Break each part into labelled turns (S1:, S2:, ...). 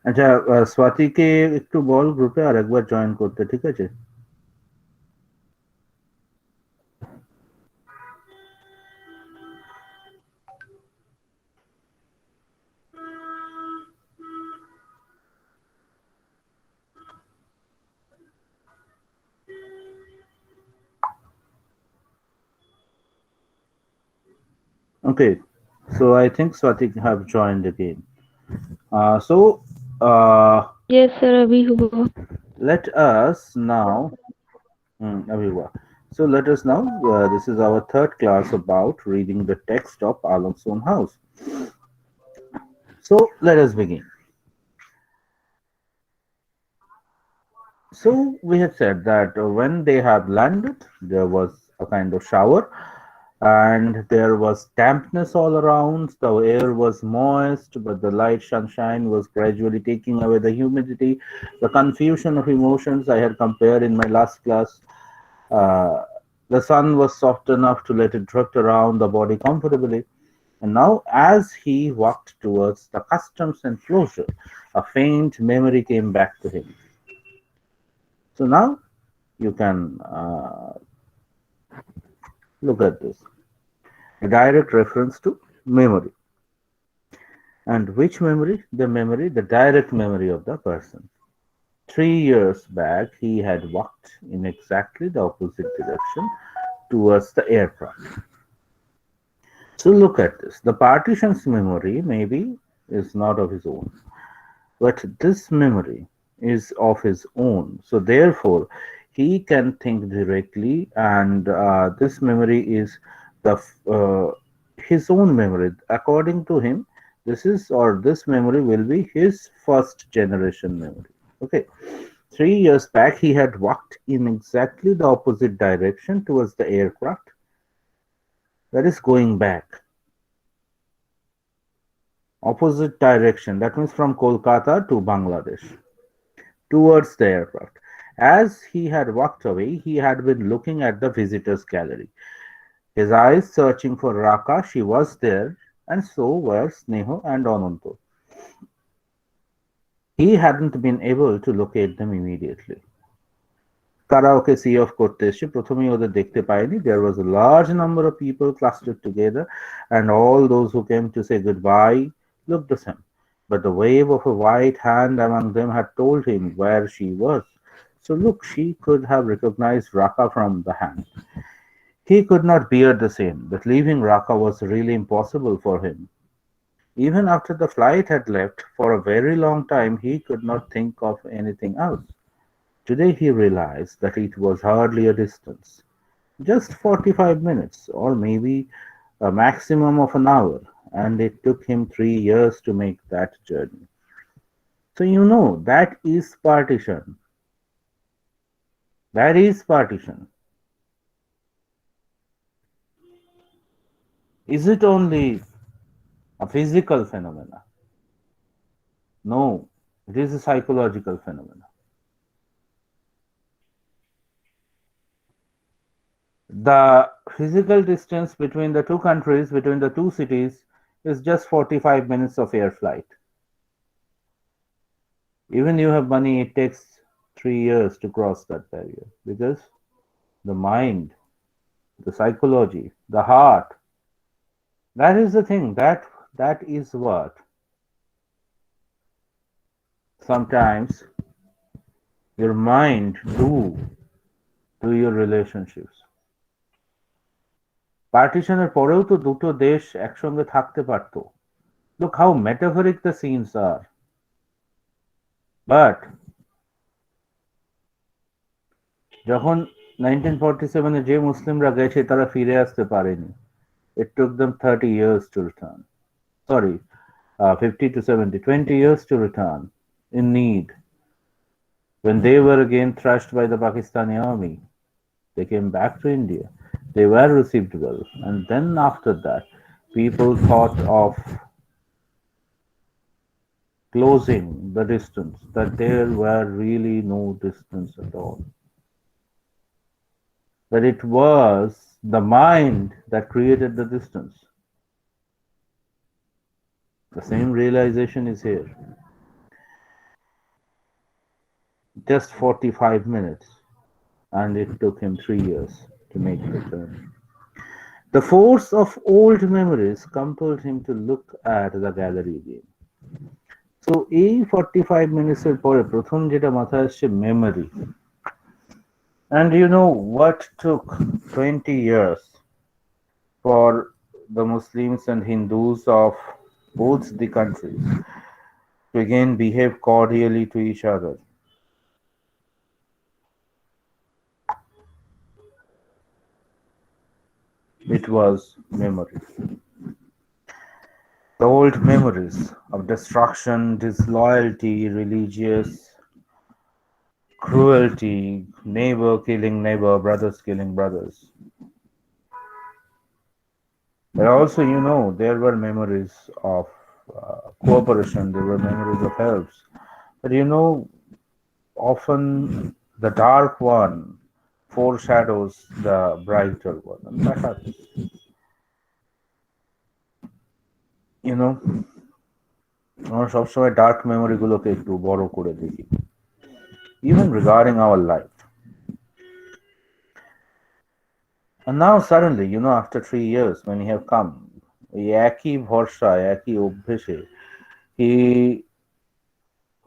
S1: আচ্ছা, স্বাতিকে একটু বল গ্রুপে আর একবার জয়েন করতে, ঠিক আছে? Okay, so I think Swati have joined again. So
S2: Yes, sir, अभी हुआ.
S1: let us now, Aviva. So let us now, this is our third class about reading the text of Alam's own house. So let us begin. So we had said that when they had landed, there was a kind of shower, and there was dampness all around. The air was moist, but the light sunshine was gradually taking away the humidity. The confusion of emotions I had compared in my last class. Uh, the sun was soft enough to let it drift around the body comfortably. And now, as he walked towards the customs enclosure, a faint memory came back to him. So now you can look at this. A direct reference to memory. And which memory? The direct memory of the person. 3 years back, he had walked in exactly the opposite direction towards the aircraft. So look at this. The partition's memory maybe is not of his own, but this memory is of his own. So therefore, he can think directly, and this memory is the his own memory. According to him, this memory will be his first generation memory. Okay. 3 years back, he had walked in exactly the opposite direction towards the aircraft that is going back. Opposite direction, that means from Kolkata to Bangladesh, towards the aircraft. As he had walked away, he had been looking at the visitors' gallery, his eyes searching for Raka. She was there, and so were Sneho and Ananto. He hadn't been able to locate them immediately. কারা ওকে C of করতে এসে প্রথমেই ওদের দেখতে পায়নি. There was a large number of people clustered together, and all those who came to say goodbye looked the same. But the wave of a white hand among them had told him where she was. So look, she could have recognized Raka from the hand. He could not bear the same, but leaving Raka was really impossible for him. Even after the flight had left, for a very long time he could not think of anything else. Today he realized that it was hardly a distance, just 45 minutes, or maybe a maximum of an hour, and it took him 3 years to make that journey. So you know, that is partition. That is partition. Is it only a physical phenomena? No, it is a psychological phenomena. The physical distance between the two countries, between the two cities, is just 45 minutes of air flight. Even you have money, it takes 3 years to cross that barrier because the mind, the psychology, the heart, that is the thing. That is what sometimes your mind do to your relationships. পার্টিশনের পরেও তো দুটো দেশ একসঙ্গে থাকতে পারতো. Look how metaphoric the scenes are. But যখন 1947-এ যে মুসলিমরা গেছে তারা ফিরে আসতে পারেনি. It took them 30 years to return. Sorry, 50 to 70, 20 years to return in need. When they were again thrashed by the Pakistani army, they came back to India. They were received well. And then after that, people thought of closing the distance, that there were really no distance at all. That it was the mind that created the distance. The same realization is here. Just 45 minutes, and it took him 3 years to make the turn. The force of old memories compelled him to look at the gallery again. So এই 45 মিনিটসের পরে প্রথম যেটা মাথায় আসছে memory. And you know what took 20 years for the Muslims and Hindus of both the countries to again behave cordially to each other? It was memory. The old memories of destruction, disloyalty, religious cruelty, neighbor killing neighbor, brothers killing brothers. But also, there were memories of cooperation, there were memories of helps. But often the dark one foreshadows the brighter one. And that happens. আমরা সবসময় dark মেমোরিগুলোকে একটু বড় করে দেখি, even regarding our life. And now suddenly, after 3 years, when he have come, ওই একই ভরসায়, একই অভ্যেসে, he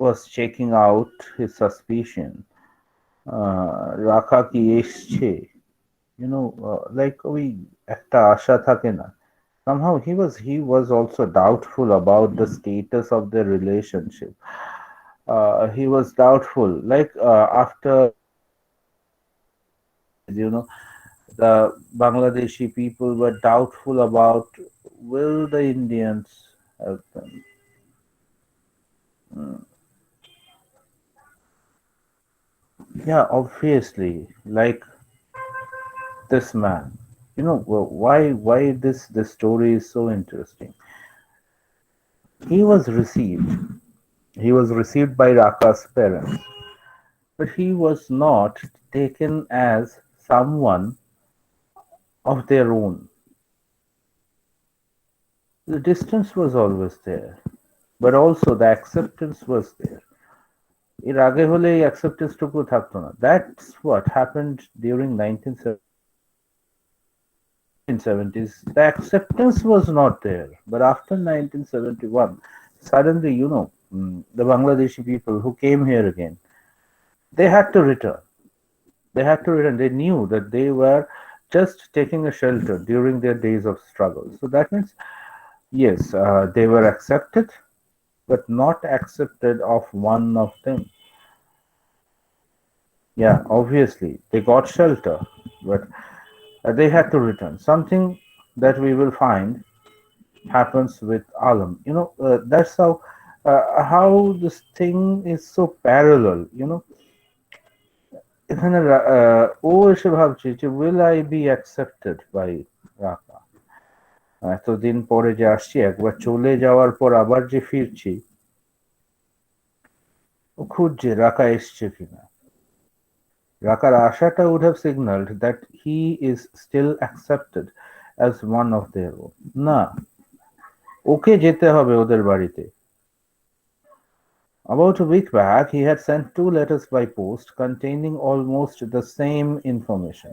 S1: was checking out his suspicion. রাখা কি এসছে, like ওই একটা আশা থাকে না. Somehow he was also doubtful about the status of their relationship. He was doubtful, like after the Bangladeshi people were doubtful about will the Indians help them. Mm. Yeah, obviously, like this man. Why this story is so interesting. He was received. He was received by Raka's parents, but he was not taken as someone of their own. The distance was always there, but also the acceptance was there. এর আগে হলে এই acceptance টুকু থাকতো না. That's what happened during 1970s. The acceptance was not there, but after 1971, suddenly, the Bangladeshi people who came here again, they had to return. They had to return. They knew that they were just taking a shelter during their days of struggle. So that means, yes, they were accepted, but not accepted of one of them. Yeah, obviously, they got shelter, but they had to return. Something that we will find happens with Alam. That's how this thing is so parallel. এখানে ও এসে ভাবছে যে will I be accepted by রাকা, এতদিন পরে যে আসছি, একবার চলে যাওয়ার পর আবার যে ফিরছি, ও খুঁজছে রাকা এসছে কিনা. রাকার আশাটা would have signaled that he is still accepted as one of their own. না, ওকে যেতে হবে ওদের বাড়িতে. About a week back, he had sent 2 letters by post containing almost the same information,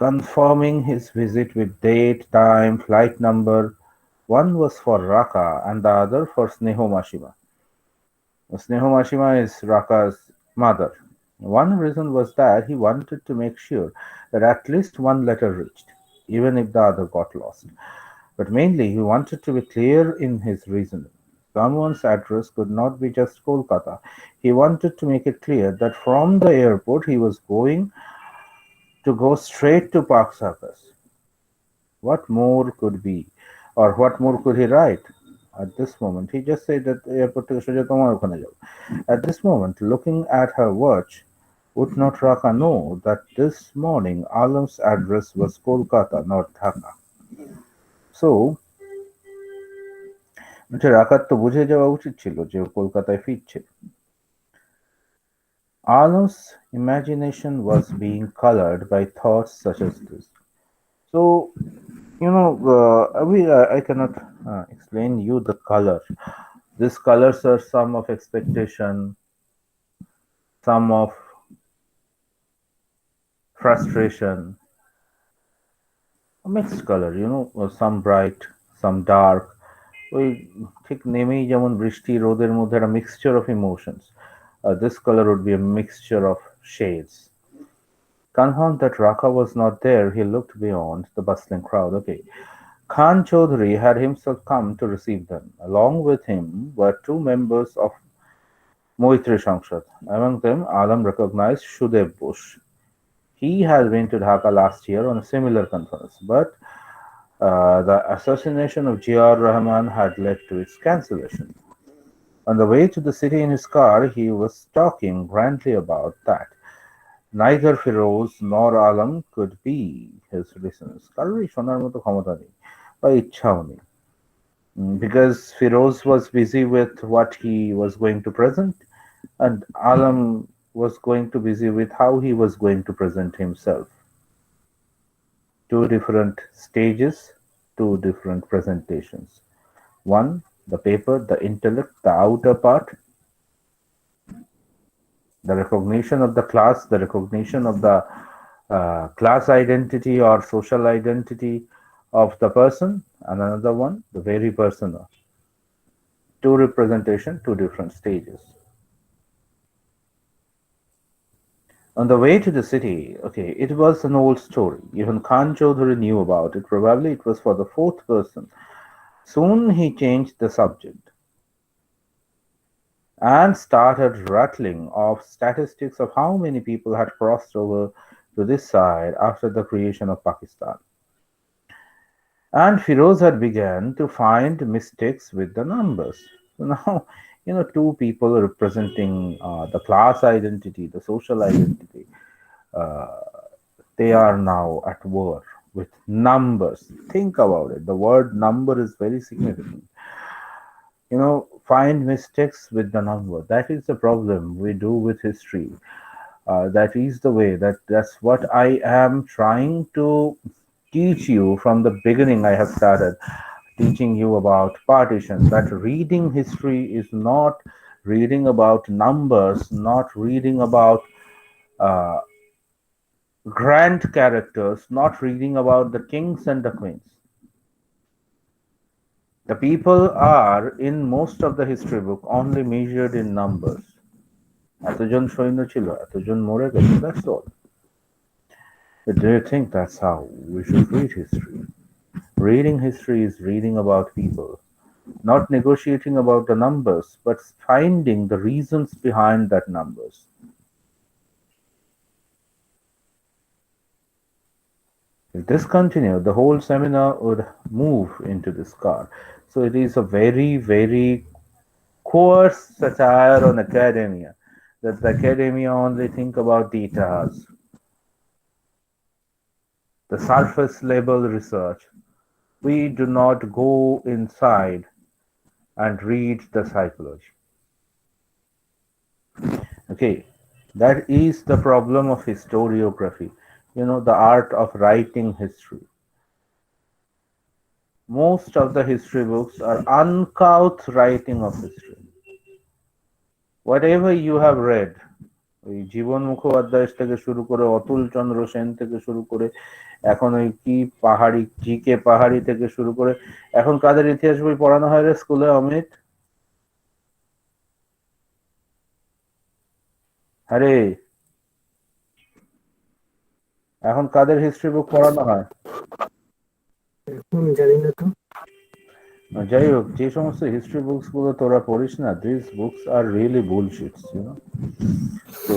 S1: confirming his visit with date, time, flight number. One was for Raka and the other for Sneho Mashima. Sneho Mashima is Raka's mother. One reason was that he wanted to make sure that at least one letter reached, even if the other got lost. But mainly he wanted to be clear in his reasoning. Someone's address could not be just Kolkata. He wanted to make it clear that from the airport he was going to go straight to Park Circus. What more could be, or what more could he write? At this moment, he just said that the airport থেকে সোজা তোমার ওখানে যাও. At this moment, looking at her watch, would not Raka know that this morning Alam's address was Kolkata, not Dhaka? So, রাকার তো বুঝে যাওয়া উচিত ছিল যে ও কলকাতায় ফিরছে. Alam's imagination was being colored by thoughts such as this. So, I cannot Explain you the color. These colors are some of expectation, some of frustration, a mixed color, some bright, some dark. ওই ঠিক নেমেই যেমন বৃষ্টি রোদের মধ্যে একটা mixture of emotions. This color would be a mixture of shades. Confirmed that Raka was not there, he looked beyond the bustling crowd. Okay. Khan Chaudhary had himself come to receive them. Along with him were two members of Moitri Sangshad. Among them, Alam recognized Shudev Bush. He had been to Dhaka last year on a similar conference, but the assassination of G.R. Rahman had led to its cancellation. On the way to the city in his car, he was talking grandly about that. Neither Firoz nor Alam could be his listeners. কারোরই শোনার মতো ক্ষমতা নেই বা ইচ্ছাও নেই. Because Firoz was busy with what he was going to present, and Alam was going to busy with how he was going to present himself. Two different stages, two different presentations. One, the paper, the intellect, the outer part, the recognition of the class, the recognition of the class identity or social identity of the person, and another one, the very persona. Two representation, two different stages. On the way to the city, okay, it was an old story. Even Khan Chaudhary knew about it. Probably it was for the fourth person. Soon he changed the subject and started rattling off statistics of how many people had crossed over to this side after the creation of Pakistan. And Firoz had begun to find mistakes with the numbers. So now, two people representing the class identity, the social identity, uh, they are now at war with numbers. Think about it. The word number is very significant. Find mistakes with the number. That is the problem we do with history. That is the way that's what I am trying to teach you from the beginning. I have started teaching you about partition. That reading history is not reading about numbers, not reading about uh, grand characters, not reading about the kings and the queens. The people are, in most of the history book, only measured in numbers. এতজন সৈন্য ছিল, এতজন মরে গেছে, that's all. But do you think that's how we should read history? Reading history is reading about people, not negotiating about the numbers, but finding the reasons behind that numbers. If this continued, the whole seminar would move into this car. So it is a very, very coarse satire on academia, that the academia only think about datas, the surface level research. We do not go inside and read the psychology. Okay, that is the problem of historiography, the art of writing history. Most of the history books are uncouth writing of history. Whatever you have read, ওই জীবন মুখোপাধ্যায় থেকে শুরু করে অতুল চন্দ্র সেন থেকে শুরু করে এখন ওই কি পাহাড়ি জি.কে. পাহাড়ি থেকে শুরু করে এখন কাদের ইতিহাস বই পড়ানো হয় রে স্কুলে, অমিত? আরে এখন কাদের হিস্ট্রি বুক পড়ানো হয়?
S3: জানি না তো।
S1: যাই হোক, যে সমস্ত হিস্ট্রি বুকস গুলো তোরা পড়িস না, this books are really bullshits, তো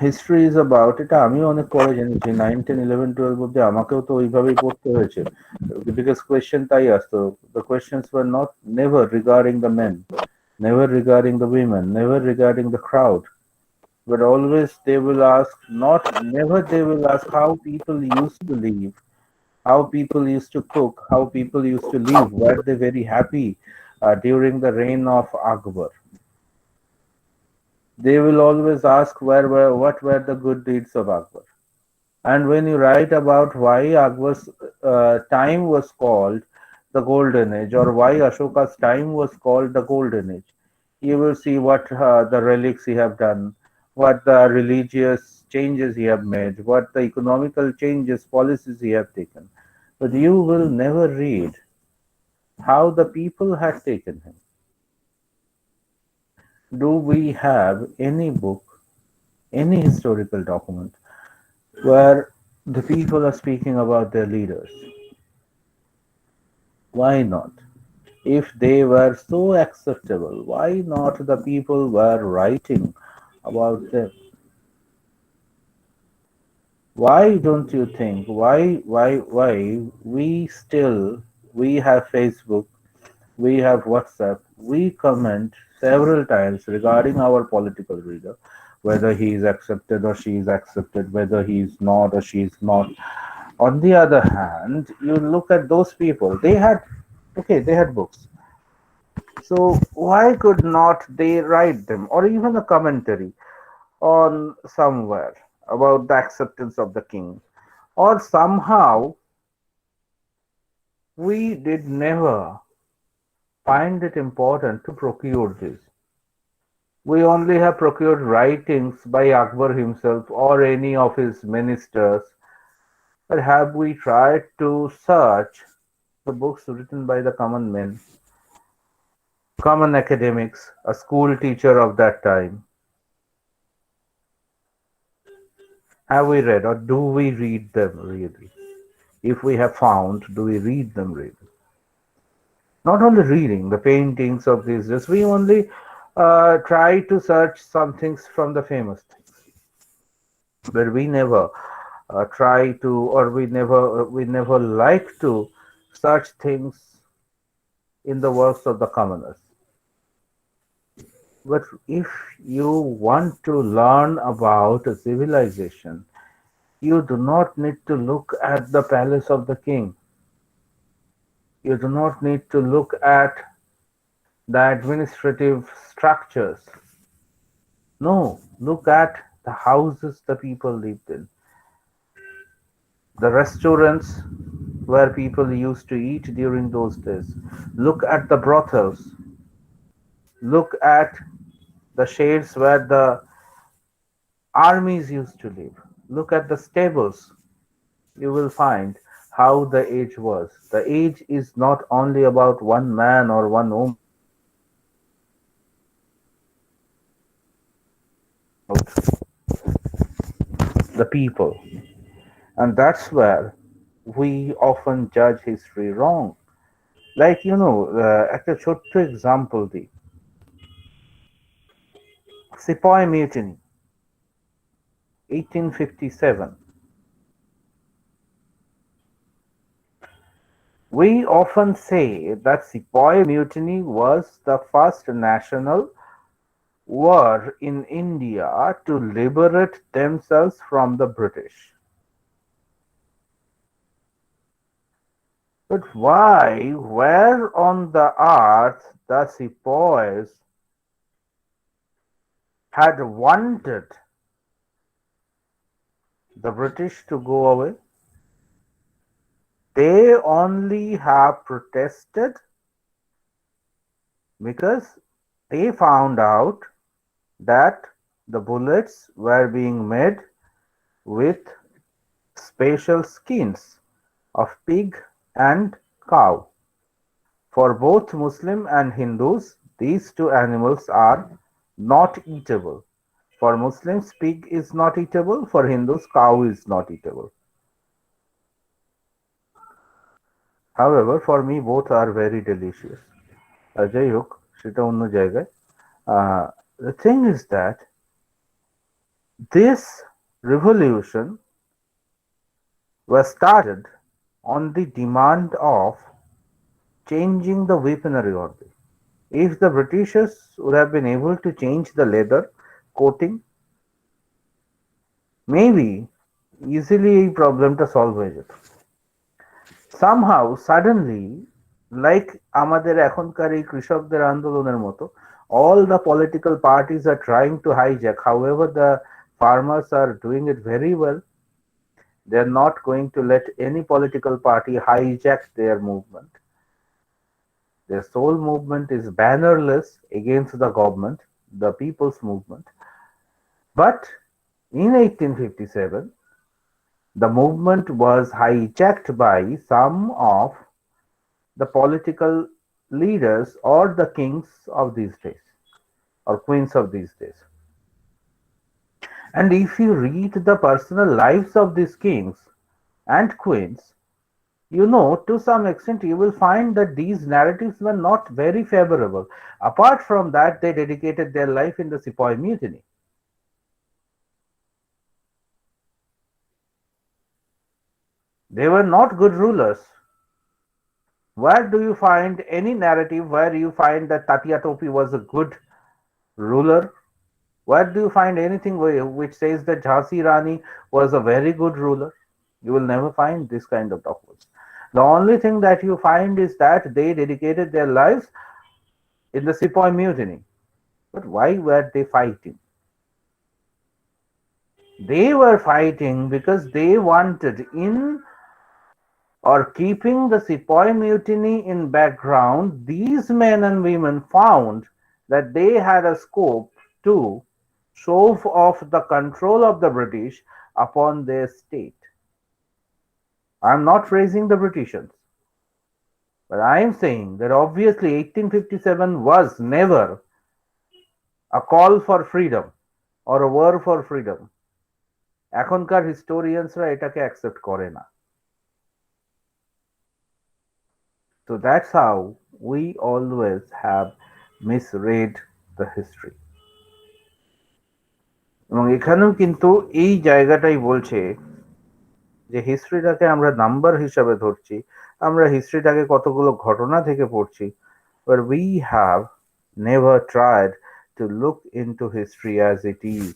S1: হিস্ট্রি ইজ অ্যাবাউট, এটা আমি অনেক পরে জেনেছি, 9, 10, 11, 12 অব্দি আমাকেও তো ওইভাবেই পড়তে হয়েছে, বিকজ কোয়েশ্চেন তাই আসতো। The questions were not never regarding the men, never regarding the women, never regarding the crowd, but always they will ask, not never they will ask how people used to live, how people used to cook, how people used to live, were they very happy during the reign of Akbar. They will always ask what were the good deeds of Akbar. And when you write about why Akbar's time was called the Golden Age, or why Ashoka's time was called the Golden Age, you will see what the relics he have done, what the religious changes he have made, what the economical changes, policies he have taken. But you will never read how the people had taken him. Do we have any book, any historical document where the people are speaking about their leaders? Why not? If they were so acceptable, why not the people were writing about them? Why don't you think? Why we have Facebook, we have WhatsApp, we comment several times regarding our political leader, whether he is accepted or she is accepted, whether he is not or she is not. On the other hand, you look at those people, they had, okay, they had books. So why could not they write them, or even a commentary on somewhere about the acceptance of the king? Or somehow we did never find it important to procure this. We only have procured writings by Akbar himself or any of his ministers, but have we tried to search the books written by the common men, common academics, a school teacher of that time? Have we read, or do we read them really? If we have found, do we read them really? Not only reading the paintings of these days, we only try to search some things from the famous things, but we never try to, or we never like to search things in the works of the commoners. But if you want to learn about a civilization, you do not need to look at the palace of the king. You do not need to look at the administrative structures. No, look at the houses the people lived in, the restaurants where people used to eat during those days. Look at the brothels. Look at the shades where the armies used to live. Look at the stables. You will find how the age was. The age is not only about one man or one woman, the people. And that's where we often judge history wrong. Like, একটা ছোট্ট example দিই, Sepoy Mutiny, 1857. We often say that Sepoy Mutiny was the first national war in India to liberate themselves from the British. But why, where on the earth the Sepoys had wanted the British to go away? They only have protested because they found out that the bullets were being made with special skins of pig and cow. For both Muslim and Hindus, these two animals are not eatable. For Muslims, pig is not eatable. For Hindus, cow is not eatable. However, for me, both are very delicious. যাই হোক, সেটা অন্য জায়গায়. The thing is that this revolution was started on the demand of changing the weaponry only. If the Britishers would have been able to change the leather coating, maybe easily এই প্রবলেমটা solve হয়ে যেত. Somehow suddenly, like আমাদের এখনকার এই কৃষকদের আন্দোলনের মতো, all the political parties are trying to hijack. However, the farmers are doing it very well. They're not going to let any political party hijack their movement. Their sole movement is bannerless against the government, the people's movement. But in 1857, the movement was hijacked by some of the political leaders or the kings of these days or queens of these days. And if you read the personal lives of these kings and queens, to some extent, you will find that these narratives were not very favorable. Apart from that, they dedicated their life in the Sepoy Mutiny. They were not good rulers. Where do you find any narrative where you find that Tatia Topi was a good ruler? Where do you find anything which says that Jhansi Rani was a very good ruler? You will never find this kind of documents. The only thing that you find is that they dedicated their lives in the Sepoy Mutiny. But why were they fighting? They were fighting because they wanted in or keeping the Sepoy Mutiny in background. These men and women found that they had a scope to show off the control of the British upon their state. I am not praising the Britishers, but I am saying that obviously 1857 was never a call for freedom or a war for freedom. এখনকার historiansরা এটাকে accept করে না. So that's how we always have misread the history. এবং এখানেও কিন্তু এই জায়গাটাই বলছে যে হিস্ট্রিটাকে আমরা নাম্বার হিসাবে ধরছি, আমরা হিস্ট্রিটাকে কতগুলো ঘটনা থেকে পড়ছি, but we have never tried to look into history as it is.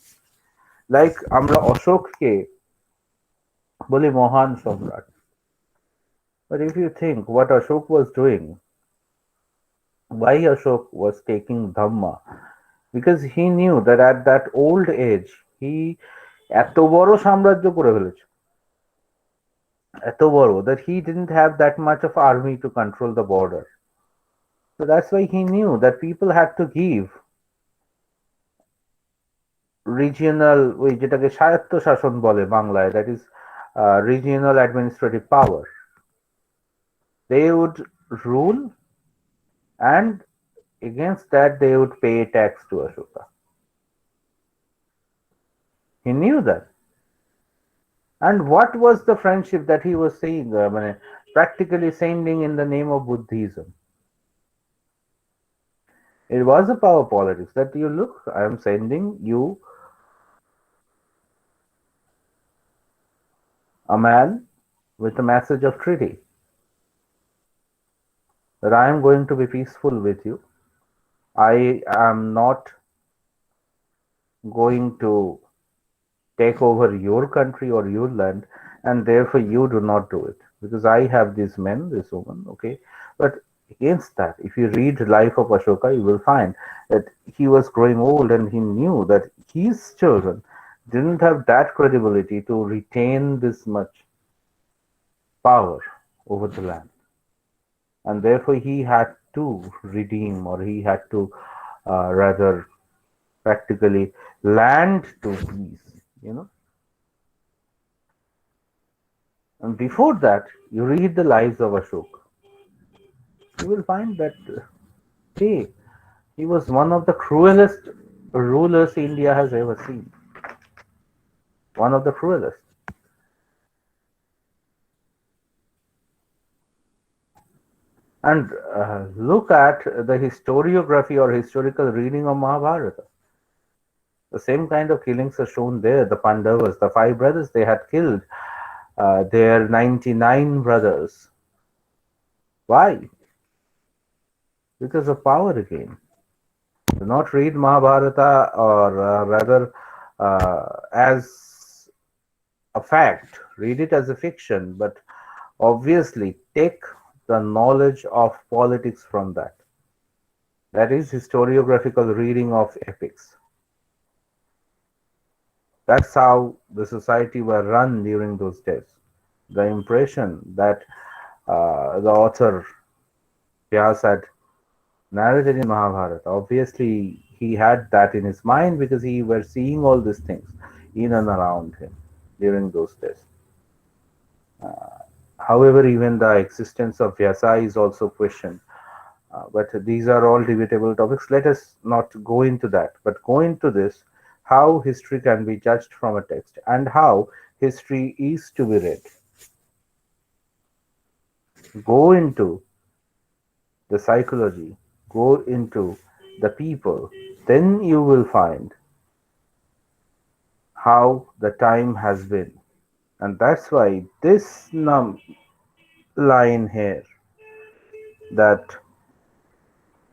S1: Like আমরা অশোককে বলি মহান সম্রাট, but if you think what Ashok was doing, why Ashok was taking Dhamma, because he knew that at that old age he এত বড় সাম্রাজ্য করে ফেলেছে, এত বড় that he didn't have that much of army to control the border. So that's why he knew that people had to give regional, ওই যেটাকে স্বায়ত্ত শাসন বলে বাংলায়, that is regional administrative power. They would rule, and against that they would pay tax to Ashoka. He knew that. And what was the friendship that he was saying, practically sending in the name of Buddhism? It was a power politics that you look, I am sending you a man with a message of treaty, that I am going to be peaceful with you. I am not going to take over your country or your land, and therefore you do not do it, because I have these men, this woman, okay? But against that, if you read the life of Ashoka, you will find that he was growing old and he knew that his children didn't have that credibility to retain this much power over the land, and therefore he had to redeem, or he had to rather practically land to peace, And before that, you read the lives of Ashok, you will find that he was one of the cruelest rulers India has ever seen. One of the cruelest. And look at the historiography or historical reading of Mahabharata. The same kind of killings are shown there. The Pandavas, the 5 brothers, they had killed their 99 brothers. Why? Because of power again. Do not read Mahabharata, or rather as a fact. Read it as a fiction, but obviously take the knowledge of politics from that. That is historiographical reading of epics. That's how the society were run during those days. The impression that the author Vyas had narrated in Mahabharata, obviously he had that in his mind because he were seeing all these things in and around him during those days. However, even the existence of Vyasa is also questioned. But these are all debatable topics. Let us not go into that, but go into this how history can be judged from a text and how history is to be read. Go into the psychology, go into the people, then you will find how the time has been. And that's why this line here that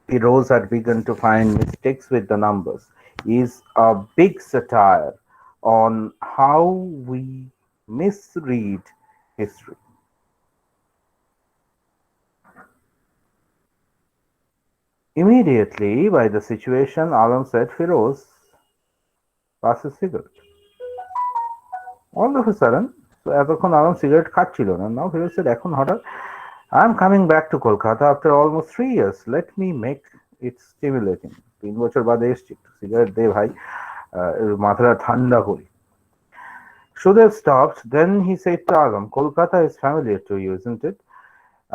S1: Heroes had begun to find mistakes with the numbers is a big satire on how we misread history. Immediately by the situation, Alam said, Firoz, pass a cigarette. All of a sudden, so এতক্ষণ Alam cigarette খাচ্ছিল না, now Firoz said, এখন হঠাৎ, I'm coming back to Kolkata after almost 3 years. Let me make it stimulating. 3 বছর বাদে এসছি, cigarette দে ভাই, মাথাটা ঠান্ডা করি. Shudev stopped. Then he said to Alam, Kolkata is familiar to you, isn't it?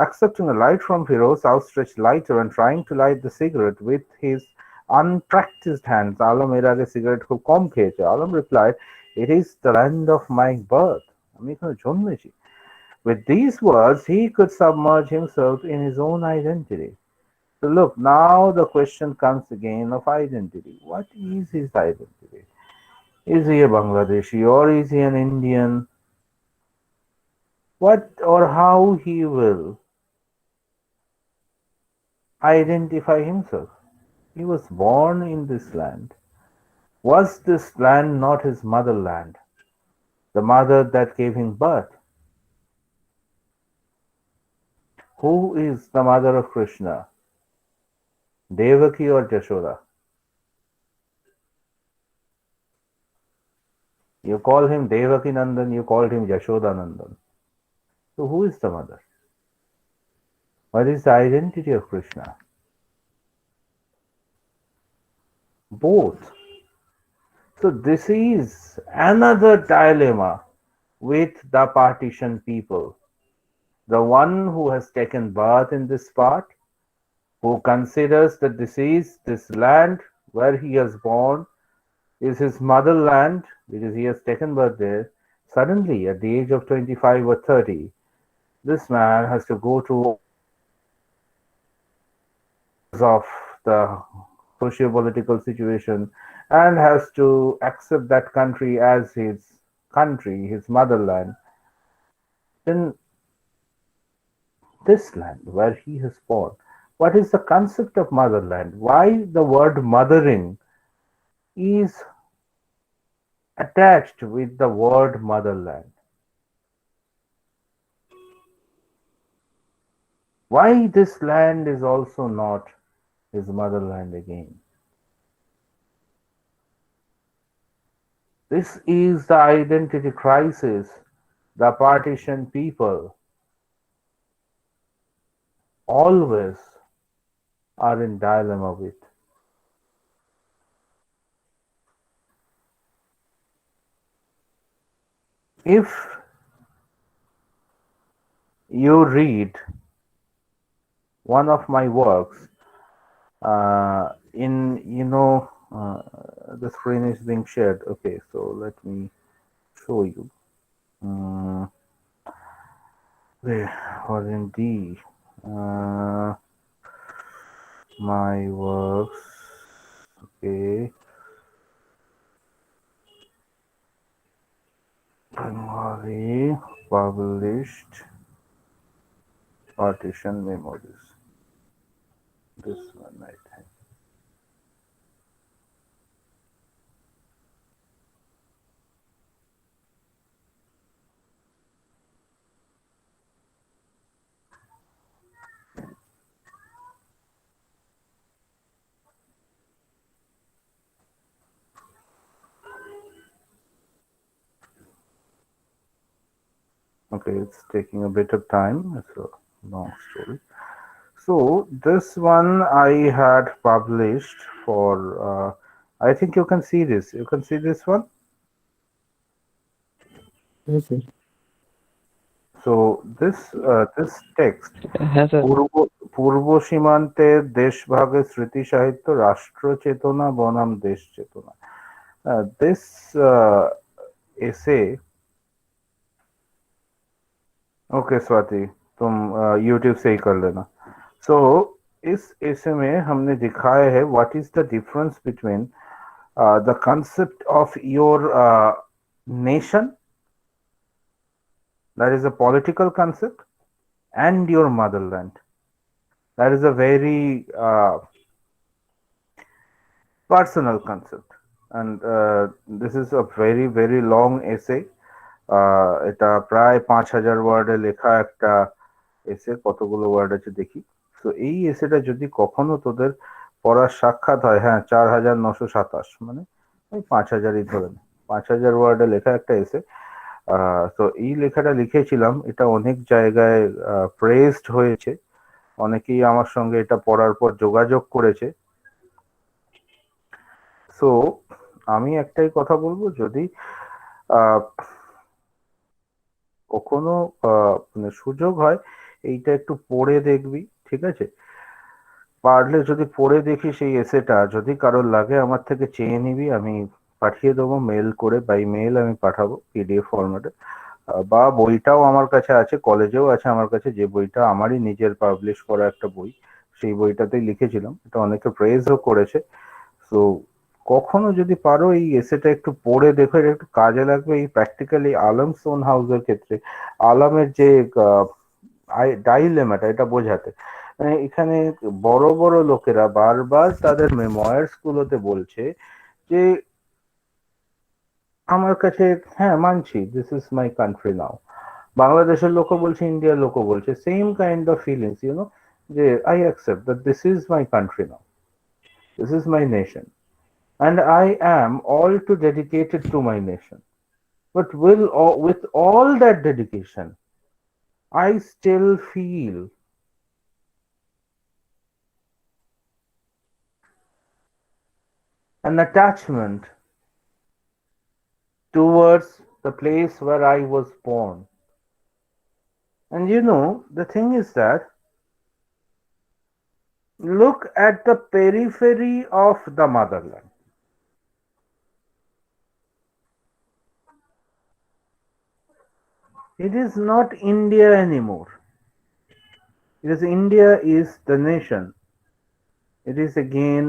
S1: Accepting a light from Firoz, outstretched lighter and trying to light the cigarette with his unpracticed hands, Alam এর আগে cigarette খুব কম খেয়েছে. Alam replied, It is the land of my birth. আমি এখানে জন্মেছি. With these words, he could submerge himself in his own identity. So look, now the question comes again of identity. What is his identity? Is he a Bangladeshi or is he an Indian? What or how he will identify himself? He was born in this land. Was this land not his motherland, the mother that gave him birth? Who is the mother of Krishna, Devaki or Jashoda? You call him Devaki Nandan, you called him Jashoda Nandan. So who is the mother? What is the identity of Krishna? Both. So this is another dilemma with the partition people. The one who has taken birth in this part, who considers that this land where he has born is his motherland because he has taken birth there, suddenly at the age of 25 or 30, this man has to go to of the socio-political situation and has to accept that country as his country, his motherland. Then this land where he is born, what is the concept of motherland? Why the word mothering is attached with the word motherland? Why this land is also not his motherland again? This is the identity crisis the partition people always are in dilemma with. If you read one of my works, the screen is being shared. Okay, so let me show you. Where was indeed my works? Okay, Bengali published partition memories. This one, I think. Okay, it's taking a bit of time. It's a long story. So this one I had published for. I think you can see this. You can see this one.
S3: Yes, sir.
S1: So this text,
S3: Yes, sir.
S1: পূর্ব পূর্ব সীমান্তের দেশভাগের স্মৃতি সাহিত্য রাষ্ট্র চেতনা বনাম দেশ চেতনা. This essay. Okay Swati, तुम यूट्यूब से ही कर लेना. सो इस ऐसे में हमने दिखाया है what is the difference between the concept of your nation, that is a political concept, and your motherland, that is a very personal concept. And this is a very very long essay. এটা প্রায় 5,000 ওয়ার্ডে লেখা একটা এসে. কতগুলো word আছে দেখি. তো এই এসেটা যদি কখনো তোদের পড়ার সাক্ষাৎ হয়, হ্যাঁ, 4,927, মানে ওই 5,000ই ধরে নে, 5,000 ওয়ার্ডে লেখা একটা এসে. তো এই লেখাটা লিখেছিলাম, এটা অনেক জায়গায় প্রেজড হয়েছে. অনেকেই আমার সঙ্গে এটা পড়ার পর যোগাযোগ করেছে. সো আমি একটাই কথা বলবো, যদি আহ কখনো মানে সুযোগ হয় এইটা একটু পড়ে দেখবি, ঠিক আছে? পারলে যদি পড়ে দেখিস এই এসেটা, যদি কারোর লাগে আমার থেকে চেয়ে নিবি, আমি পাঠিয়ে দেবো মেল করে, বাই মেল আমি পাঠাবো পিডিএফ ফরম্যাটে. বা বইটাও আমার কাছে আছে, কলেজেও আছে আমার কাছে, যে বইটা আমারই নিজের পাবলিশ করা একটা বই, সেই বইটাতেই লিখেছিলাম. এটা অনেকে প্রেজও করেছে. তো কখনো যদি পারো এই এসেটা একটু পড়ে দেখো, এটা একটু কাজে লাগবে এই প্র্যাকটিক্যালি আলম সোন হাউসের ক্ষেত্রে. আলমের যে ডাইলেমাটা, এটা বোঝাতে. মানে এখানে বড় বড় লোকেরা বারবার তাদের মেমোয়ার্স গুলোতে বলছে যে আমার কাছে, হ্যাঁ মানছি, দিস ইজ মাই কান্ট্রি নাও. বাংলাদেশের লোকও বলছে, ইন্ডিয়ার লোকও বলছে, সেম কাইন্ড অফ ফিলিংস, যে I accept that this is my country now, this is my nation, and I am all too dedicated to my nation. But with all that dedication, I still feel an attachment towards the place where I was born. And the thing is that look at the periphery of the motherland. It is not India anymore. Because India is the nation. It is again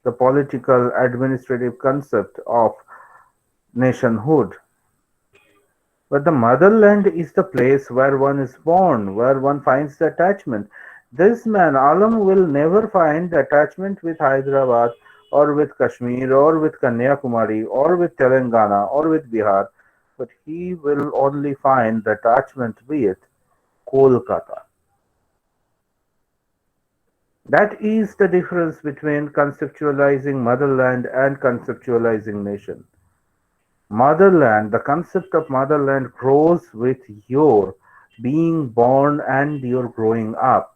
S1: the political administrative concept of nationhood. But the motherland is the place where one is born, where one finds the attachment. This man, Alam, will never find the attachment with Hyderabad or with Kashmir or with Kanyakumari or with Telangana or with Bihar, but he will only find the attachment with Kolkata. That is the difference between conceptualizing motherland and conceptualizing nation. Motherland, the concept of motherland grows with your being born and your growing up,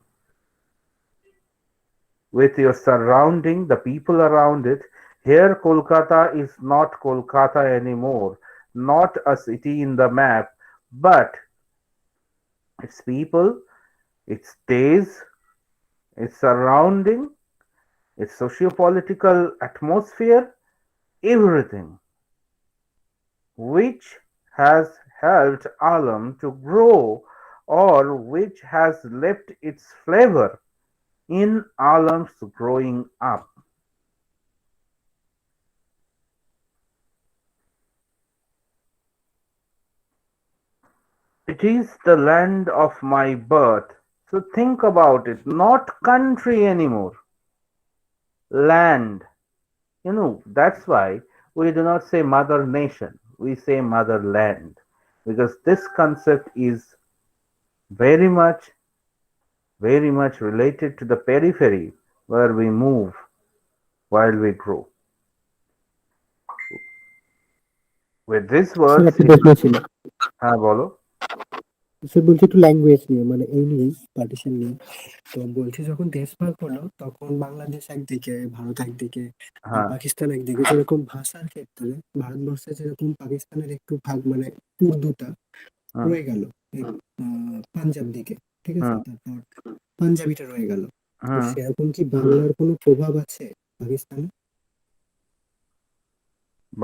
S1: with your surrounding, the people around it. Here, Kolkata is not Kolkata anymore, not a city in the map, but its people, its days, its surrounding, its socio-political atmosphere, everything, which has helped Alam to grow, or which has left its flavor in Alam's growing up. It is the land of my birth. So think about it, not country anymore, land. That's why we do not say mother nation, we say motherland, because this concept is very much, very much related to the periphery where we move while we grow. With these
S3: sir
S1: words,
S3: একটা প্রশ্ন ছিল।
S1: হ্যাঁ বলো.
S3: সে বলছে একটু language নিয়ে, মানে এই নিয়েই, পার্টিশন নিয়ে। তো বলছে যখন দেশ ভাগ হলো তখন বাংলাদেশ একদিকে, ভারত একদিকে, আর
S1: হ্যাঁ,
S3: পাকিস্তান একদিকে। যেরকম ভাষার ক্ষেত্রে ভারতবর্ষে যেরকম পাকিস্তানের একটু ভাগ, মানে উর্দুটা
S1: হুম,
S3: রয়ে গেল এই, পাঞ্জাব দিকে, ঠিক আছে,
S1: হুম,
S3: তারপর পাঞ্জাবিটা রয়ে গেল। তো
S1: হুম।
S3: সেরকম কি বাংলার কোনো প্রভাব আছে পাকিস্তানে?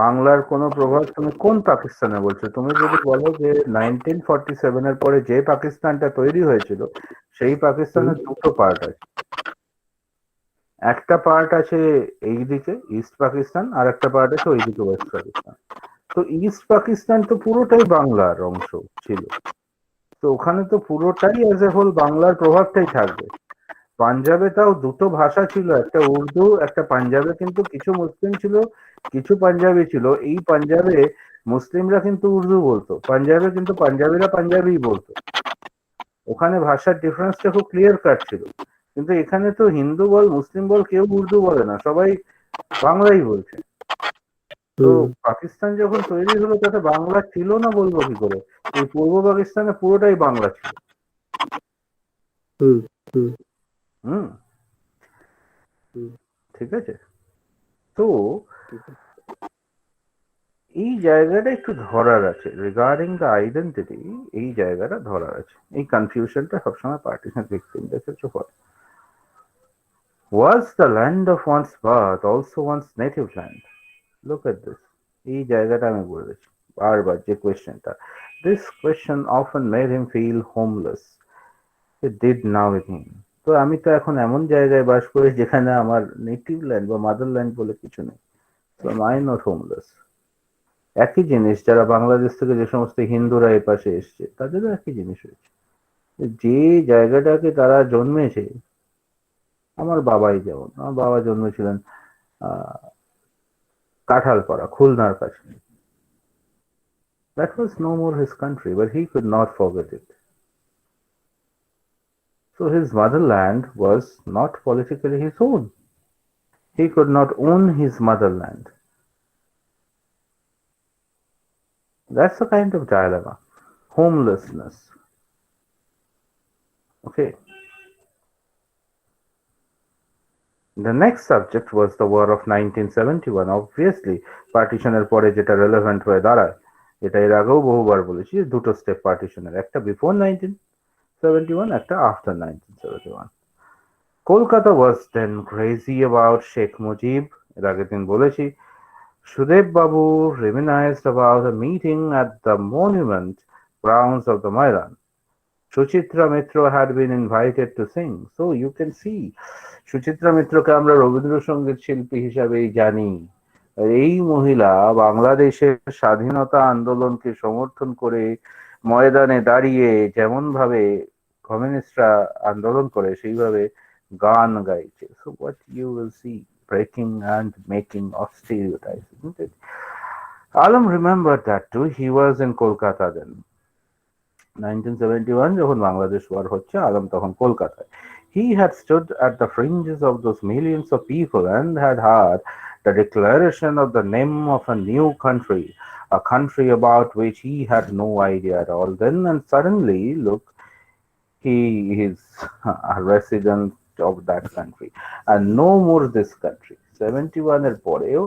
S1: বাংলার কোনো প্রভাব তুমি কোন পাকিস্তানে বলছো? তুমি যদি বলো যে 1947 এর পরে যে পাকিস্তানটা তৈরি হয়েছিল, সেই
S3: হুম,
S1: পাকিস্তানের দুটো পার্ট আছে। একটা পার্ট আছে এইদিকে ইস্ট পাকিস্তান, আর একটা পার্ট আছে ওইদিকে ওয়েস্ট পাকিস্তান। তো ইস্ট পাকিস্তান তো পুরোটাই বাংলার অংশ ছিল। তো ওখানে তো পুরোটাই অ্যাজ এ হোল বাংলার প্রভাবটাই থাকবে। পাঞ্জাবে তাও দুটো ভাষা ছিল, একটা উর্দু একটা পাঞ্জাবে, কিন্তু কিছু মুসলিম ছিল, কিছু পাঞ্জাবি ছিল। এই পাঞ্জাবে মুসলিমরা কিন্তু উর্দু বলতো, পাঞ্জাবে কিন্তু পাঞ্জাবিরা পাঞ্জাবি বলতো। ওখানে ভাষার ডিফারেন্সটা খুব ক্লিয়ার কাট ছিল। কিন্তু এখানে তো হিন্দু বল মুসলিম বল কেউ উর্দু বলে না, সবাই বাংলাই বলছে। তো
S3: হুম,
S1: পাকিস্তান যখন তৈরি হলো তাতে বাংলা ছিল না বলবো কি করে? এই পূর্ব পাকিস্তানে পুরোটাই বাংলা ছিল।
S3: হুম, হুম,
S1: হুম,
S3: হুম,
S1: ঠিক আছে। তো
S3: ঠিক আছে।
S1: এই জায়গাটা একটু ধরার আছে রিগার্ডিং দ্য আইডেন্টিটি। এই জায়গাটা ধরার আছে, এই কনফিউশনটা সবসময় পার্টিশন ভিক্টিমদের ক্ষেত্রে হয়। Was the land of one's birth also one's native land? Look at this. এই জায়গাটা আমি বলেছি বারবার যে কোয়েশ্চেনটা, this question often made him feel homeless. It did now with him. তো আমি তো এখন এমন জায়গায় বাস করি যেখানে আমার নেটিভ ল্যান্ড বা মাদারল্যান্ড বলে কিছু নেই। So I am not homeless. একই জিনিস যারা বাংলাদেশ থেকে যে সমস্ত হিন্দুরা এপাশে এসছে তাদেরও একই জিনিস হয়েছে। যে জায়গাটাকে তারা জন্মেছে, আমার বাবাই যেমন, আমার বাবা জন্মেছিলেন আহ কাঁঠালপাড়া, খুলনার কাছে। That was no more his country, but he could not forget it. So his motherland was not politically his own. He could not own his motherland. That's a kind of dilemma. Homelessness. Okay. The next subject was the war of 1971. Obviously, পার্টিশনের পরে যেটা relevant হয়ে দাঁড়ায়, এটা এর আগেও বহুবার বলেছি, দুটো স্টেপ পার্টিশনের, একটা বিফোর 1971, একটা after 1971। Kolkata was then crazy about Sheikh Mujib. এর আগের দিন বলেছি। সুদেব বাবু reminisced about a meeting at the monument grounds of the Maidan. Suchitra Mitra had been invited to sing. So you can see, Suchitra মিত্রকে আমরা রবীন্দ্রসঙ্গীত শিল্পী হিসাবেই জানি। আর এই মহিলা বাংলাদেশের স্বাধীনতা আন্দোলনকে সমর্থন করে ময়দানে দাঁড়িয়ে যেমন ভাবে কমিউনিস্টরা আন্দোলন করে সেইভাবে গান গাইছে। So what you will see, breaking and making of stereotypes, isn't it? Alam remembered that too. He was in Kolkata then. 1971 যখন বাংলাদেশ ওয়ার হচ্ছে, আলম তখন কলকাতায়। He had stood at the fringes of those millions of people and had heard the declaration of the name of a new country, a country about which he had no idea at all then, and suddenly, look, he is a resident of that country and no more this country. 71 এর পরেও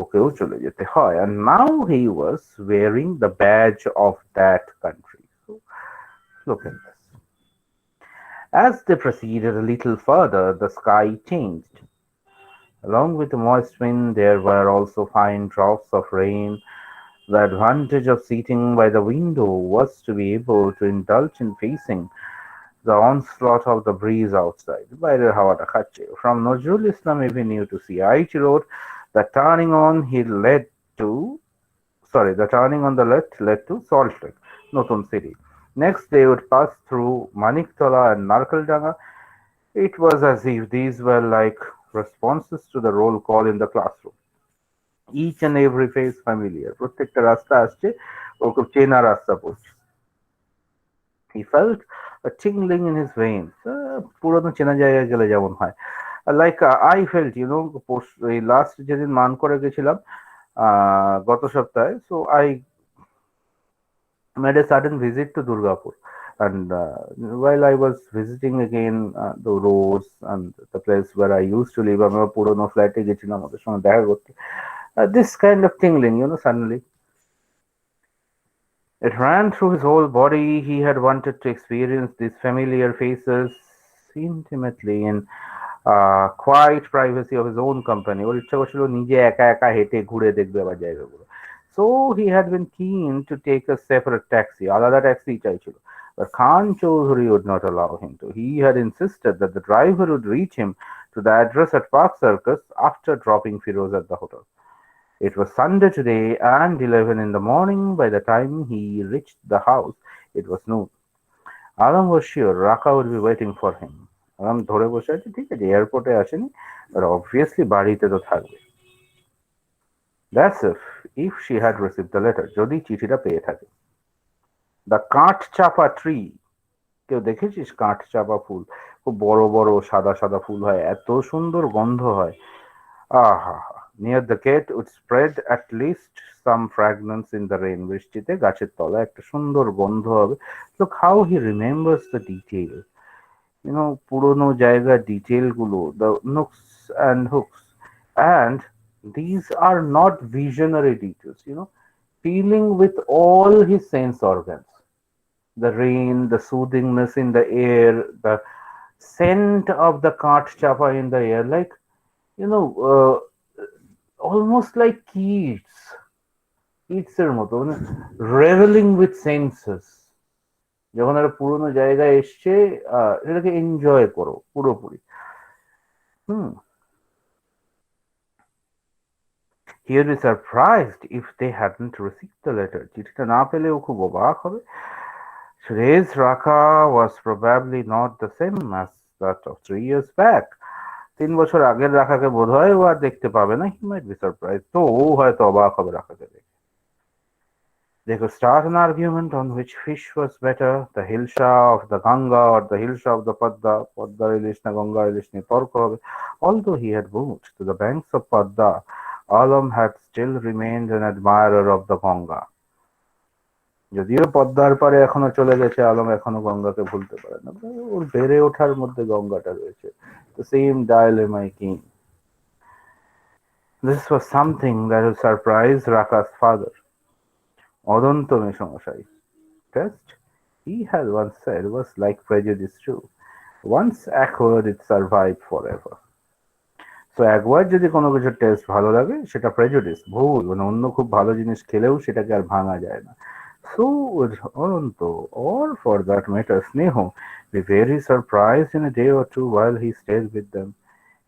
S1: ওকেও চলে যেতে হয়, and now he was wearing the badge of that country. So look at this. As they proceeded a little further, the sky changed. Along with the moist wind, there were also fine drops of rain. The advantage of sitting by the window was to be able to indulge in facing the onslaught of the breeze outside. বাইরের হাওয়াটা খাচ্ছে। From Nazrul Islam Avenue to CIH Road, the turning on he led to the turning on the left led to Salt Lake, Notun City. Next, they would pass through Maniktola and Narkaldanga. It was as if these were like responses to the roll call in the classroom. Each and every face familiar. প্রত্যেকটা রাস্তা আসছে, ওর খুব চেনা রাস্তা পড়ছে। He felt a tingling in his veins. পুরোনো চেনা জায়গায় গেলে যেমন হয়। Like I felt, এই লাস্ট যেদিন মানকড়ে গেছিলাম গত সপ্তাহে, so I made a sudden visit to Durgapur. And while I was visiting again the roads and the place where I used to live, আমরা পুরোনো ফ্ল্যাটে গেছিলাম ওদের সঙ্গে দেখা করতে. This kind of tingling, suddenly it ran through his whole body. He had wanted to experience these familiar faces intimately in quiet privacy of his own company. ওর ইচ্ছা করছিল নিজে একা একা হেঁটে ঘুরে দেখবে আবার জায়গাগুলো. So he had been keen to take a separate taxi. আলাদা ট্যাক্সি চাইছিল. But Khan Chaudhary would not allow him to. He had insisted that the driver would reach him to the address at Park Circus after dropping Firoz at the hotel. It was Sunday today, and 11 in the morning. By the time he reached the house, it was noon. Alam was sure Raka would be waiting for him. Alam ধরে বসে আছে, ঠিক আছে, এয়ারপোর্টে আসেনি, but obviously বাড়িতে তো থাকবে. That's if she had received the letter, যদি চিঠিটা পেয়ে থাকে. The কাঠচাপা tree. কেউ দেখেছিস কাঠচাপা ফুল? খুব বড় বড় সাদা সাদা ফুল হয়, এত সুন্দর গন্ধ হয়. আহা! Near the gate would spread at least some fragrance in the rain. বৃষ্টিতে গাছের তলায় একটা সুন্দর গন্ধ হবে. Look how he remembers the detail. পুরোনো জায়গার ডিটেল গুলো, the nooks and hooks. And these are not visionary details, feeling with all his sense organs. The rain, the soothingness in the air, the scent of the kaঠ chapa in the air, like, you know, uh, almost like কিডসের মতো, reveling with senses. যখন একটা পুরোনো জায়গায় এসছে, এটাকে enjoy করো পুরোপুরি. হুম He would be surprised if they hadn't received the letter. চিঠিটা না পেলেও খুব অবাক হবে. Today's Raka was probably not the same as that of 3 years back. 3 বছর আগের রাখাকে বোধ হয় ও আর দেখতে পাবে না. He might be surprised. তো ও হয়তো অবাক হবে রাখাকে দেখে. They could start an argument on which fish was better, the hilsha of the Ganga or the hilsha of the Padda. Padda ইলিশ না গঙ্গা ইলিশ নিয়ে তর্ক হবে. Although he had moved to the banks of Padda, Alam had still remained an admirer of the Ganga. যদিও পদ্মার পারে এখনো চলে গেছে, আলম এখনো গঙ্গাকে ভুলতে পারে না. ওর বেড়ে ওঠার মধ্যে গঙ্গাটা রয়েছে. The same dilemma king. This was something that would surprise Raka's father, অদন্ত মেসমশাই. Test, he had once said, was like prejudice too. Once acquired, it survived forever. So একবার যদি কোনো কিছু টেস্ট ভালো লাগে, সেটা প্রেজুডিস, ভুল, অন্য খুব ভালো জিনিস খেলেও সেটাকে আর ভাঙা যায় না. So would Ananto, or for that matter Sneho, be very surprised in a day or two while he stayed with them.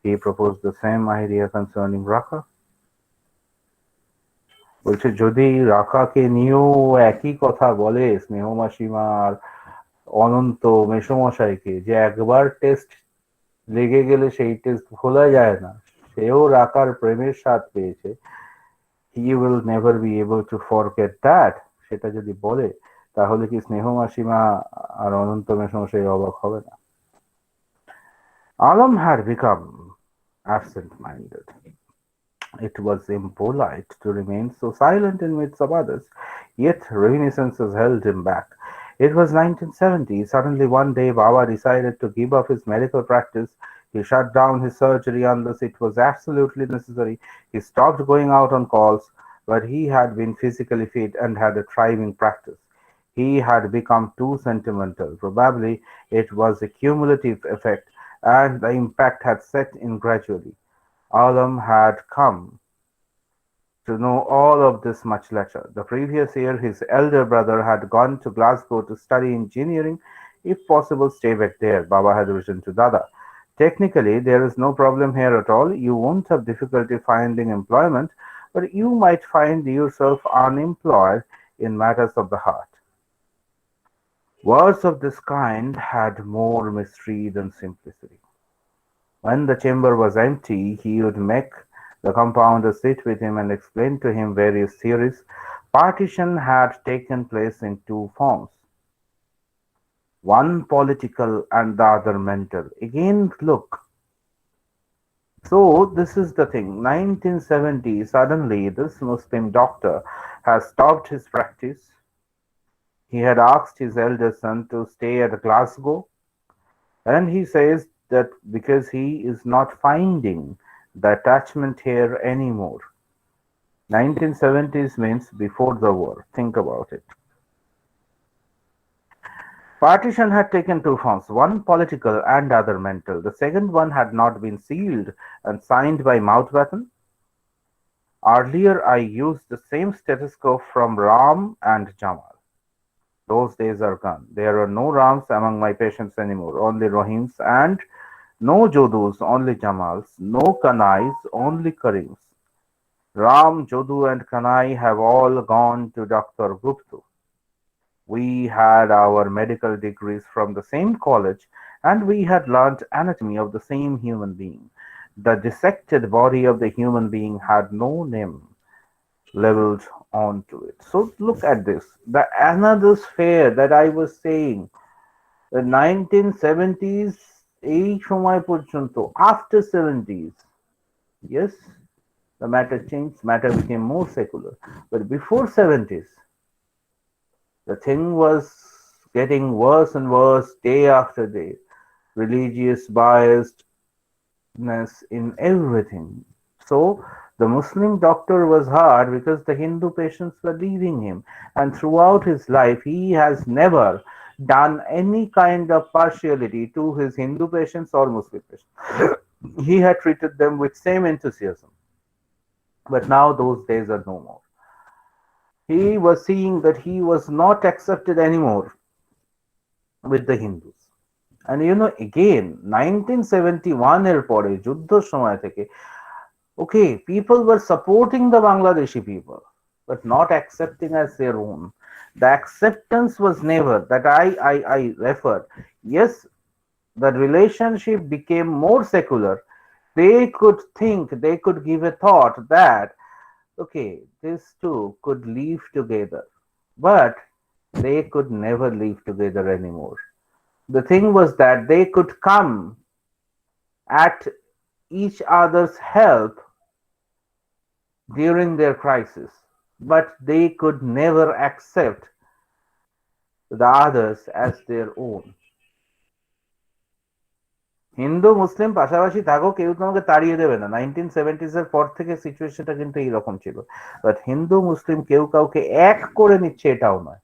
S1: He proposed the same idea concerning Raka. বলছে যদি রাখাকে নিয়েও একই কথা বলে স্নেহ মাসিমা আর অনন্ত মেসমশাইকে, যে একবার টেস্ট লেগে গেলে সেই টেস্ট ভোলা যায় না, সেও রাখার প্রেমের স্বাদ পেয়েছে, he will never be able to forget that, সেটা যদি বলে, তাহলে কি স্নেহ মাসিমা আর অনন্ত মেসমশাই অবাক হবে না? Alam had become absent-minded. It was impolite to remain so silent in midst of others, yet reminiscences held him back. It was 1970. Suddenly one day Baba decided to give up his medical practice. He shut down his surgery unless it was absolutely necessary. He stopped going out on calls, but he had been physically fit and had a thriving practice. He had become too sentimental. Probably it was a cumulative effect, and the impact had set in gradually. Alam had come to know all of this much later. The previous year, his elder brother had gone to Glasgow to study engineering. If possible, stay back there, Baba had written to Dada. Technically, there is no problem here at all. You won't have difficulty finding employment, but you might find yourself unemployed in matters of the heart. Words of this kind had more mystery than simplicity. When the chamber was empty, he would make the compounder sit with him and explain to him various theories. Partition had taken place in two forms, one political and the other mental. Again, look. So, this is the thing. 1970, suddenly, this Muslim doctor has stopped his practice. He had asked his eldest son to stay at Glasgow, and he says that because he is not finding the attachment here anymore. 1970s means before the war. Think about it. Partition had taken two forms, one political and other mental. The second one had not been sealed and signed by Mountbatten. Earlier I used the same stethoscope from Ram and Jamal. Those days are gone. There are no Rams among my patients anymore, only Rohims, and no Jodus, only Jamals, no Kanais, only Karims. Ram, Jodu and Kanai have all gone to Dr. Gupta. We had our medical degrees from the same college, and we had learnt anatomy of the same human being. The dissected body of the human being had no name leveled onto it. So look at this. The another sphere that I was saying, the 1970s এই সময় পর্যন্ত, after 70s, yes, the matter changed, matter became more secular. But before 70s, the thing was getting worse and worse day after day. Religious biasedness in everything. So the Muslim doctor was hard because the Hindu patients were leaving him. And throughout his life, he has never done any kind of partiality to his Hindu patients or Muslim patients. He had treated them with same enthusiasm. But now those days are no more. He was seeing that he was not accepted anymore with the Hindus. And you know, again, 1971 এর পরে যুদ্ধর সময় থেকে, okay, people were supporting the Bangladeshi people, but not accepting as their own. The acceptance was never that I refer. Yes, the relationship became more secular. They could think, they could give a thought that, okay, these two could live together, but they could never live together anymore. The thing was that they could come at each other's help during their crisis, but they could never accept the others as their own. Hindu মুসলিম পাশাপাশি থাকো, কেউ তোমাকে তাড়িয়ে দেবে না। 1970s এর পর থেকে সিচুয়েশনটা কিন্তু এইরকম ছিল। বাট হিন্দু মুসলিম কেউ কাউকে এক করে নিচ্ছে এটাও নয়।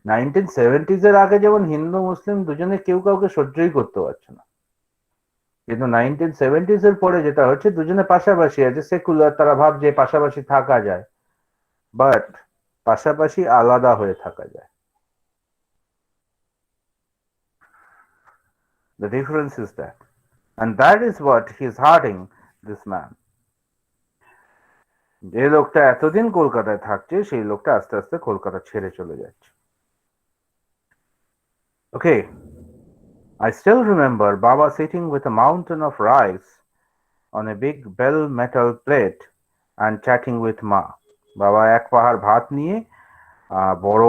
S1: 1970s এর আগে যেমন হিন্দু মুসলিম দুজনে কেউ কাউকে সহ্যই করতে পারছে না, কিন্তু 1970s এর পরে যেটা হচ্ছে, দুজনে পাশাপাশি আছে, সেকুলার, তারা ভাবছে পাশাপাশি থাকা যায়, বাট পাশাপাশি আলাদা হয়ে থাকা যায়। The difference is that, and that is what is hurting this man. যে লোকটা এতদিন কলকাতায় থাকছে, সেই লোকটা আস্তে আস্তে কলকাতা ছেড়ে চলে যাচ্ছে। Okay, I still remember Baba sitting with a mountain of rice on a big bell metal plate and chatting with Ma. বাবা এক পাহাড় ভাত নিয়ে বড়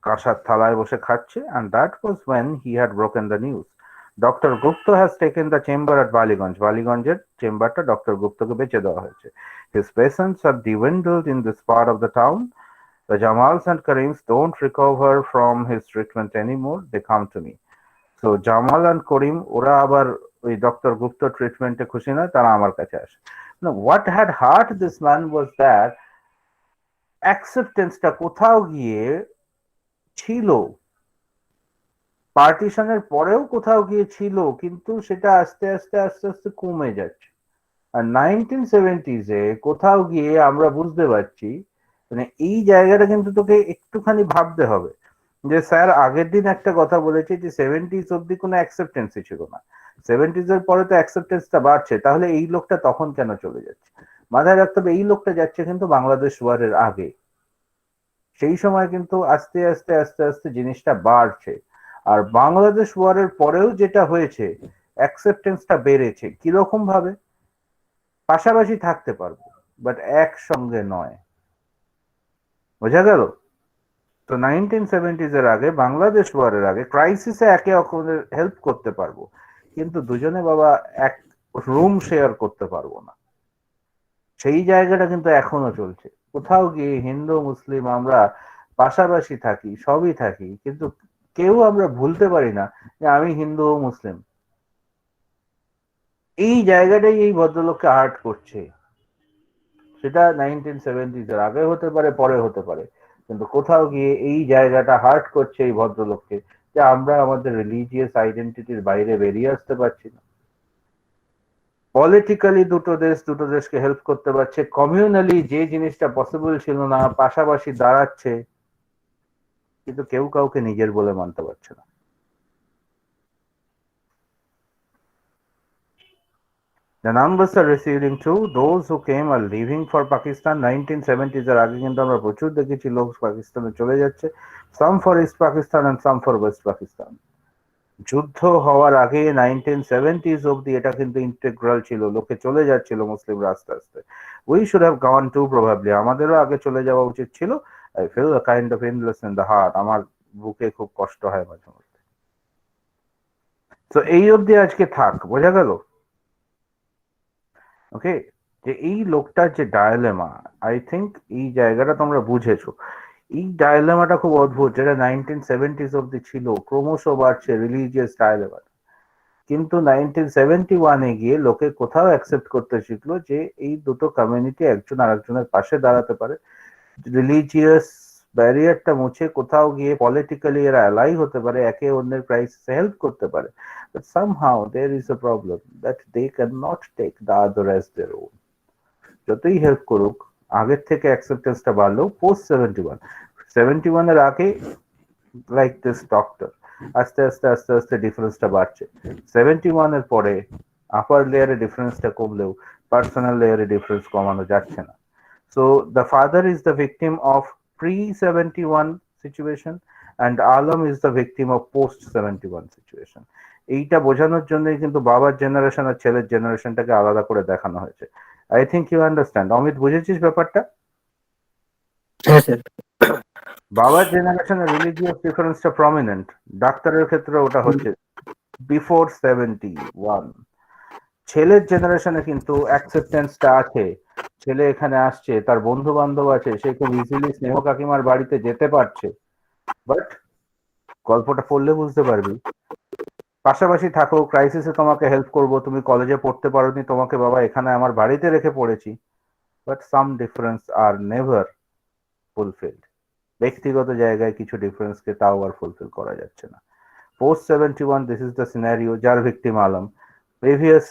S1: কাঁসার থালায় বসে খাচ্ছে, and that was when he had broken the news. Dr. Gupta has taken the chamber at Baliganj. বালিগঞ্জের চেম্বারটা ডক্টর গুপ্তকে বেচে দেওয়া হয়েছে. His patients are dwindled in this part of the town. The Jamals and Karims don't recover from his treatment anymore. They come to me. So Jamal and Karim, ওরা আবার ওই doctor গুপ্ত ট্রিটমেন্টে খুশি নয়, তারা আমার কাছে আসে। Now, what had hurt this man was that acceptance-টা কোথাও গিয়ে ছিল, পার্টিশনের পরেও কোথাও গিয়ে ছিল, কিন্তু সেটা আস্তে আস্তে আস্তে আস্তে কমে যাচ্ছে। আর 1970s এ কোথাও গিয়ে আমরা বুঝতে পারছি, মানে এই জায়গাটা কিন্তু তোকে একটুখানি ভাবতে হবে যে স্যার আগের দিন একটা কথা বলেছে যে 70s অব্দি কোনো অ্যাকসেপ্টেন্সই ছিল না, 70s এর পরে তো অ্যাকসেপ্টেন্সটা বাড়ছে, তাহলে এই লোকটা তখন কেন চলে যাচ্ছে? মাথায় রাখতে হবে এই লোকটা যাচ্ছে কিন্তু বাংলাদেশ ওয়ারের আগে, সেই সময় কিন্তু আস্তে আস্তে আস্তে আস্তে জিনিসটা বাড়ছে। আর বাংলাদেশ ওয়ারের পরেও যেটা হয়েছে, অ্যাকসেপ্টেন্সটা বেড়েছে। কিরকম ভাবে? পাশাপাশি থাকতে পারবো, বাট একসঙ্গে নয়। বোঝা গেল? তো 1970s এর আগে, বাংলাদেশ ওয়ারের আগে, ক্রাইসিসে একে অপরের হেল্প করতে পারবো, কিন্তু দুজনে বাবা এক রুম শেয়ার করতে পারবো না। সেই জায়গাটা কিন্তু এখনো চলছে। কোথাও গিয়ে হিন্দু মুসলিম আমরা পাশাপাশি থাকি, সবই থাকি, কিন্তু কেউ আমরা ভুলতে পারি না যে আমি হিন্দু ও মুসলিম। এই জায়গাটাই এই ভদ্রলোককে হার্ট করছে। সেটা 1970s এর আগে হতে পারে, পরে হতে পারে, কিন্তু কোথাও গিয়ে এই জায়গাটা হার্ট করছে এই ভদ্রলোককে, যে আমরা আমাদের রিলিজিয়াস আইডেন্টিটির বাইরে বেরিয়ে আসতে পারছি না। পলিটিক্যালি দুটো দেশকে হেল্প করতে পারছে, কমিউনালি যে জিনিসটা পসিবল ছিল না পাশাপাশি দাঁড়াচ্ছে, কিন্তু কেউ কাউকে নিজের বলে মানতে পারছে না। The numbers are receding too. Those who came are leaving for Pakistan. 1970s এর আগে কিন্তু আমরা প্রচুর দেখেছি লোক পাকিস্তানে চলে যাচ্ছে, some for East Pakistan and some for West Pakistan. যুদ্ধ হওয়ার আগে 1970s অব্দি এটা কিন্তু ইন্টেগ্রাল ছিল, লোকে চলে যাচ্ছিল মুসলিমরা আস্তে আস্তে। We should have gone to probably, আমাদেরও আগে চলে যাওয়া উচিত ছিল। I feel a kind of endless in the heart, আমার বুকে খুব কষ্ট হয় মাঝে মধ্যে। তো এই অব্দি আজকে থাক, বোঝা গেল? ওকে, যে এই লোকটার যে ডায়লেমা, আই থিঙ্ক এই জায়গাটা তোমরা বুঝেছো। এই ডায়লেমাটা খুব অদ্ভুত, যেটা 1970s অব্দি ছিল, ক্রমশ বাড়ছে রিলিজিয়াস ডায়লেমা। কিন্তু 1971-এ গিয়ে লোকে কোথাও অ্যাকসেপ্ট করতে শিখলো যে এই দুটো কমিউনিটি একজন আরেকজনের পাশে দাঁড়াতে পারে, রিলিজিয়াস ব্যারিয়ারটা মুছে কোথাও গিয়ে পলিটিক্যালি এরা অ্যালাই হতে পারে, একে অন্যের ক্রাইসিসে হেল্প করতে পারে। But somehow there is a problem that they can not take the other as their own. যতই হেল্প করুক, আগের থেকে অ্যাকসেপ্টেন্সটা বাড়লেও পোস্ট 71 এর আগে লাইক দিস ডক্টর, আস্তে আস্তে আস্তে আস্তে ডিফারেন্সটা বাড়ছে। 71-এর পরে আপার লেয়ারে ডিফারেন্সটা কমলেও পার্সোনাল লেয়ারে ডিফারেন্স কমানো যাচ্ছে না। So the father is the victim of pre-71 situation and Alam is the victim of post-71 situation. এইটা বোঝানোর জন্যই কিন্তু বাবার জেনারেশন আর ছেলের জেনারেশনটাকে আলাদা করে দেখানো হয়েছে। I think you understand. Amit, বুঝেছিস ব্যাপারটা?
S3: হ্যাঁ স্যার।
S1: বাবার জেনারেশনের রিলিজিয়াস ডিফারেন্সটা প্রমিনেন্ট, ডাক্তারের ক্ষেত্রে ওটা হচ্ছে বিফোর 71। ছেলের জেনারেশনে কিন্তু অ্যাকসেপ্টেন্সটা আছে, ছেলে এখানে আসছে, তার বন্ধু বান্ধব আছে, সে খুব ইজিলি স্নেহ কাকিমার বাড়িতে যেতে পারছে। বাট গল্পটা পড়লে বুঝতে পারবি, পাশাপাশি থাকো, ক্রাইসিসে তোমাকে হেল্প করব, তুমি কলেজে পড়তে পারোনি, তোমাকে বাবা এখানে আমার বাড়িতে রেখে পড়েছি, but some difference are never fulfilled. ব্যক্তিগত জায়গায় কিছু ডিফারেন্সকে তাও আর ফুলফিল করা যাচ্ছে না। Post 71 this is the scenario, যার victim Alam. Previous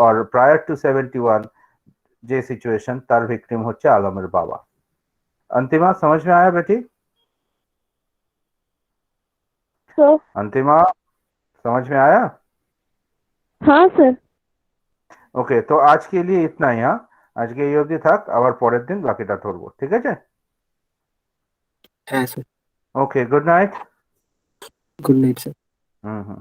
S1: or prior to 71 যে সিচুएशन, তার ভিকটিম হচ্ছে আলমের বাবা। अंतिमा, समझ में आया बेटी?
S2: सर।
S1: अंतिमा, समझ में आया?
S2: हाँ सर।
S1: ওকে, তো আজকে लिए इतना ही। हाँ, আজকে এই অবধি থাক, আবার পরের দিন বাকিটা ধরবো, ঠিক আছে?
S3: হ্যাঁ sir.
S1: Okay, good night.
S3: Good night sir.
S1: Hmm hmm.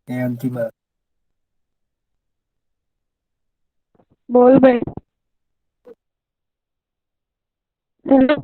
S3: হ্যাঁ অন্তিমা।
S2: बोल बे। हेलो।